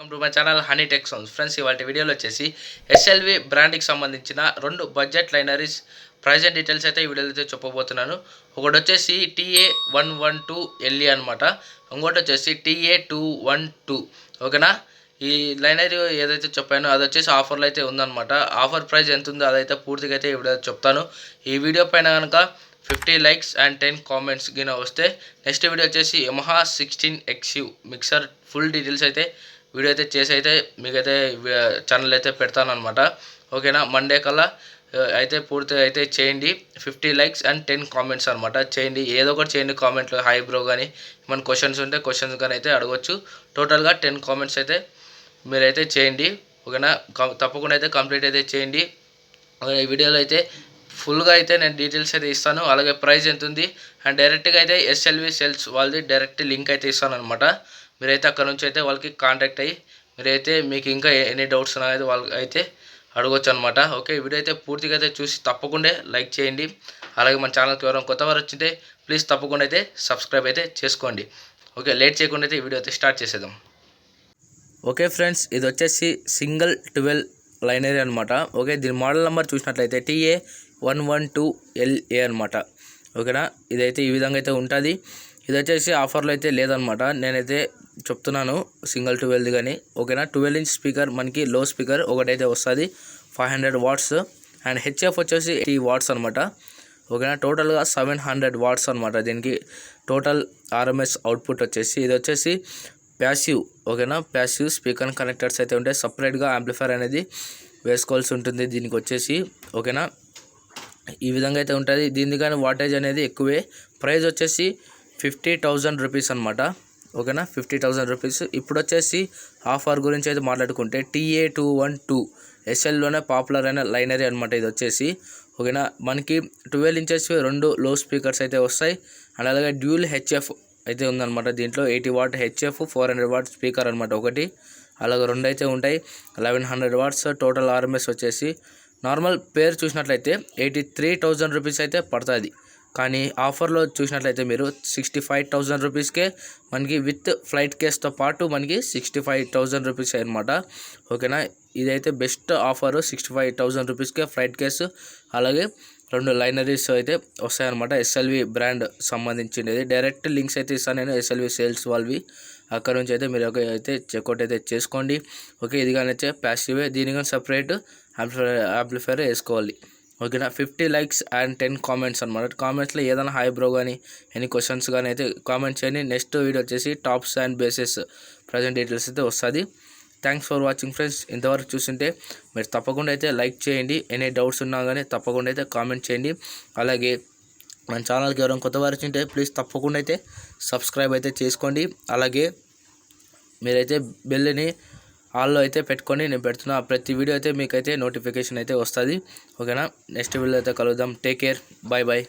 Welcome to my channel honey tech sounds. Friends, ఇవాళ వీడియోలో వచ్చేసి ఎస్ఎల్వి బ్రాండ్కి సంబంధించిన 2 బడ్జెట్ లైనరీస్ ప్రైస్ అండ్ డీటెయిల్స్ అయితే ఈ వీడియోలో అయితే చెప్పబోతున్నాను. ఒకటి వచ్చేసి TA112LE అనమాట, ఇంకోటి వచ్చేసి TA212. ఓకేనా? ఈ లైనరీ ఏదైతే చెప్పానో అది వచ్చేసి ఆఫర్లో అయితే ఉందన్నమాట. ఆఫర్ ప్రైస్ ఎంత ఉందో అదైతే పూర్తిగా అయితే ఈ వీడియో చెప్తాను. ఈ వీడియో పైన కనుక 50 లైక్స్ అండ్ 10 కామెంట్స్ గిన వస్తే నెక్స్ట్ వీడియో వచ్చేసి Yamaha 16XU mixer full details అయితే వీడియో అయితే చేసి అయితే మీకైతే ఛానల్ అయితే పెడతాను అనమాట. ఓకేనా? మండే కల్లా అయితే పూర్తి అయితే చేయండి. 50 లైక్స్ అండ్ 10 కామెంట్స్ అనమాట చేయండి. ఏదో ఒకటి చేయండి కామెంట్లో. హై బ్రో కానీ మన క్వశ్చన్స్ ఉంటే క్వశ్చన్స్ కానీ అయితే అడగవచ్చు. టోటల్గా 10 కామెంట్స్ అయితే మీరైతే చేయండి. ఓకేనా? తప్పకుండా అయితే కంప్లీట్ అయితే చేయండి. ఈ వీడియోలో అయితే ఫుల్గా అయితే నేను డీటెయిల్స్ అయితే ఇస్తాను. అలాగే ప్రైస్ ఎంత ఉంది అండ్ డైరెక్ట్గా అయితే ఎస్ఎల్వి సేల్స్ వాళ్ళది డైరెక్ట్ లింక్ అయితే ఇస్తాను అనమాట. మీరైతే అక్కడ నుంచి అయితే వాళ్ళకి కాంటాక్ట్ అయ్యి మీరైతే మీకు ఇంకా ఎనీ డౌట్స్ అనేది వాళ్ళకి అయితే అడగవచ్చు అనమాట. ఓకే, వీడియో అయితే పూర్తిగా అయితే చూసి తప్పకుండా లైక్ చేయండి. అలాగే మన ఛానల్కి ఎవరైనా కొత్త వారు వచ్చింటే ప్లీజ్ తప్పకుండా అయితే సబ్స్క్రైబ్ అయితే చేసుకోండి. ఓకే, లేట్ చేయకుండా అయితే ఈ వీడియో అయితే స్టార్ట్ చేసేద్దాం. ఓకే ఫ్రెండ్స్, ఇది వచ్చేసి సింగిల్ 12 లైనరీ అనమాట. ఓకే, దీని మోడల్ నెంబర్ చూసినట్లయితే TA112LA అనమాట. ఓకేనా? ఇదైతే ఈ విధంగా అయితే ఉంటుంది. ఇది వచ్చేసి ఆఫర్లో అయితే లేదనమాట. నేనైతే చెప్తున్నాను సింగిల్ 12 కానీ. ఓకేనా? 12 ఇంచ్ స్పీకర్ మనకి లో స్పీకర్ ఒకటైతే వస్తుంది, 500 వాట్స్ అండ్ హెచ్ఎఫ్ వచ్చేసి 80 వాట్స్ అనమాట. ఓకేనా? టోటల్గా 700 వాట్స్ అనమాట. దీనికి టోటల్ ఆర్ఎంఎస్ అవుట్పుట్ వచ్చేసి ఇది వచ్చేసి ప్యాసివ్. ఓకేనా? ప్యాసివ్ స్పీకర్ కనెక్టర్స్ అయితే ఉంటాయి. సపరేట్గా యాంప్లిఫైర్ అనేది వేసుకోవాల్సి ఉంటుంది దీనికి వచ్చేసి. ఓకేనా? ఈ విధంగా అయితే ఉంటుంది. దీని కానీ వాటేజ్ అనేది ఎక్కువే. ప్రైస్ వచ్చేసి 50,000 రూపీస్ అనమాట. ఓకేనా? 50,000 రూపీస్. ఇప్పుడు వచ్చేసి ఆఫర్ గురించి అయితే మాట్లాడుకుంటే TA212 ఎస్ఎల్లోనే పాపులర్ అయిన లైనరీ అనమాట ఇది వచ్చేసి. ఓకేనా? మనకి 12 ఇంచెస్ 2 లో స్పీకర్స్ అయితే వస్తాయి అండ్ అలాగే డ్యూల్ హెచ్ఎఫ్ అయితే ఉందన్నమాట. దీంట్లో 80 వాట్ హెచ్ఎఫ్, 400 వాట్ స్పీకర్ అనమాట ఒకటి. అలాగే 2 అయితే ఉంటాయి. 1100 వాట్స్ టోటల్ ఆర్ఎంఎస్ వచ్చేసి. నార్మల్ పేరు చూసినట్లయితే 83,000 రూపీస్ అయితే పడుతుంది. కానీ ఆఫర్లో చూసినట్లయితే మీరు 65,000 రూపీస్కే మనకి విత్ ఫ్లైట్ కేస్తో పాటు మనకి 65,000 రూపీస్ అనమాట. ఓకేనా? ఇదైతే బెస్ట్ ఆఫరు. 65,000 రూపీస్కే ఫ్లైట్ కేసు అలాగే 2 లైనరీస్ అయితే వస్తాయన్నమాట. ఎస్ఎల్వి బ్రాండ్ సంబంధించినది. డైరెక్ట్ లింక్స్ అయితే ఇస్తాను నేను ఎస్ఎల్వి సేల్స్ వాళ్ళవి. అక్కడ నుంచి అయితే మీరు అయితే చెక్అవుట్ అయితే చేసుకోండి. ఓకే, ఇది కానీ అయితే ప్యాసివే. దీని కానీ సపరేట్ యాంప్లిఫైర్ వేసుకోవాలి. ఓకేనా? 50 లైక్స్ అండ్ 10 కామెంట్స్ అనమాట. కామెంట్స్లో ఏదైనా హై బ్రో కానీ ఎనీ క్వశ్చన్స్ కానీ అయితే కామెంట్ చేయండి. నెక్స్ట్ వీడియో వచ్చేసి tops and bases present details అయితే వస్తుంది. Thanks for watching friends. ఇంతవరకు చూస్తుంటే మీరు తప్పకుండా అయితే లైక్ చేయండి. ఎనీ డౌట్స్ ఉన్నా కానీ తప్పకుండా అయితే కామెంట్ చేయండి. అలాగే మన ఛానల్కి ఎవరైనా కొత్త వారు వచ్చింటే ప్లీజ్ తప్పకుండా అయితే సబ్స్క్రైబ్ అయితే చేసుకోండి. అలాగే మీరైతే బెల్ని ఆల్లో అయితే పెట్టుకొని నేను పెడుతున్న ప్రతి వీడియో అయితే మీకైతే నోటిఫికేషన్ అయితే వస్తుంది. ఓకేనా? నెక్స్ట్ వీడియో అయితే కలుద్దాం. Take care. Bye bye.